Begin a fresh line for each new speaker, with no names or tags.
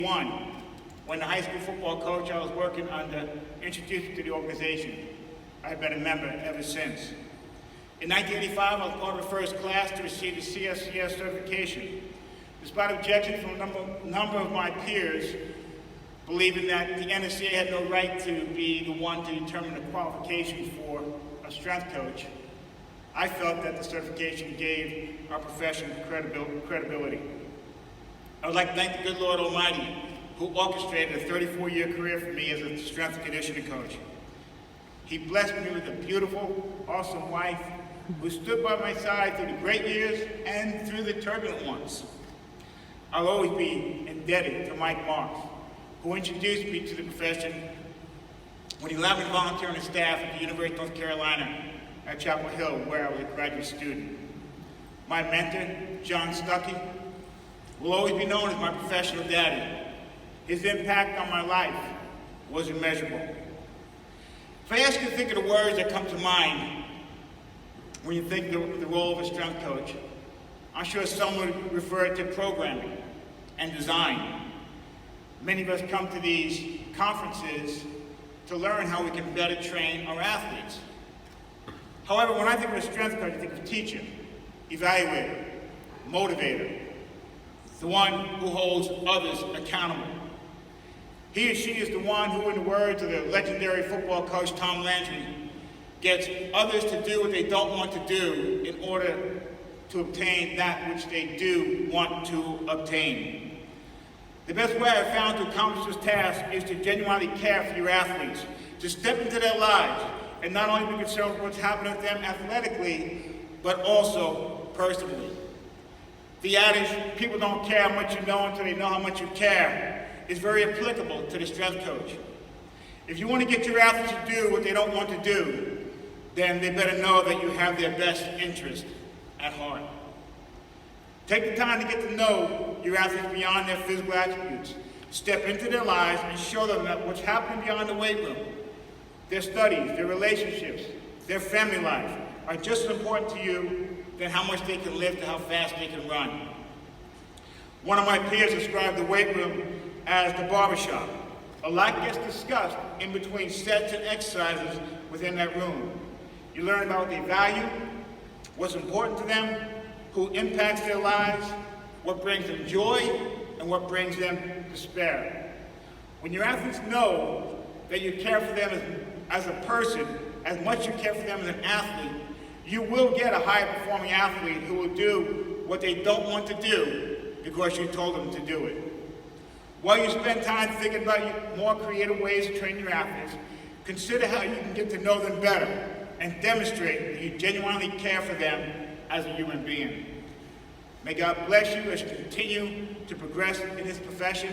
When the high school football coach I was working under introduced me to the organization. I've been a member ever since. In 1985, I was part of the first class to receive the NSCA certification. Despite objection from a number of my peers, believing that the NSCA had no right to be the one to determine the qualifications for a strength coach, I felt that the certification gave our profession credibility. I would like to thank the good Lord Almighty who orchestrated a 34-year career for me as a strength and conditioning coach. He blessed me with a beautiful, awesome wife who stood by my side through the great years and through the turbulent ones. I'll always be indebted to Mike Marks, who introduced me to the profession when he allowed me to volunteer on the staff at the University of North Carolina at Chapel Hill, where I was a graduate student. My mentor, John Stuckey, will always be known as my professional daddy. His impact on my life was immeasurable. If I ask you to think of the words that come to mind when you think of the role of a strength coach, I'm sure some would refer to programming and design. Many of us come to these conferences to learn how we can better train our athletes. However, when I think of a strength coach, I think of teacher, evaluator, motivator, the one who holds others accountable. He or she is the one who, in the words of the legendary football coach Tom Landry, gets others to do what they don't want to do in order to obtain that which they do want to obtain. The best way I've found to accomplish this task is to genuinely care for your athletes, to step into their lives, and not only be concerned with what's happening with them athletically, but also personally. The adage, people don't care how much you know until they know how much you care, is very applicable to the strength coach. If you want to get your athletes to do what they don't want to do, then they better know that you have their best interest at heart. Take the time to get to know your athletes beyond their physical attributes. Step into their lives and show them that what's happening beyond the weight room, their studies, their relationships, their family life, are just as important to you than how much they can lift and how fast they can run. One of my peers described the weight room as the barbershop. A lot gets discussed in between sets and exercises within that room. You learn about what they value, what's important to them, who impacts their lives, what brings them joy, and what brings them despair. When your athletes know that you care for them as a person, as much as you care for them as an athlete, you will get a high-performing athlete who will do what they don't want to do because you told them to do it. While you spend time thinking about more creative ways to train your athletes, consider how you can get to know them better and demonstrate that you genuinely care for them as a human being. May God bless you as you continue to progress in this profession.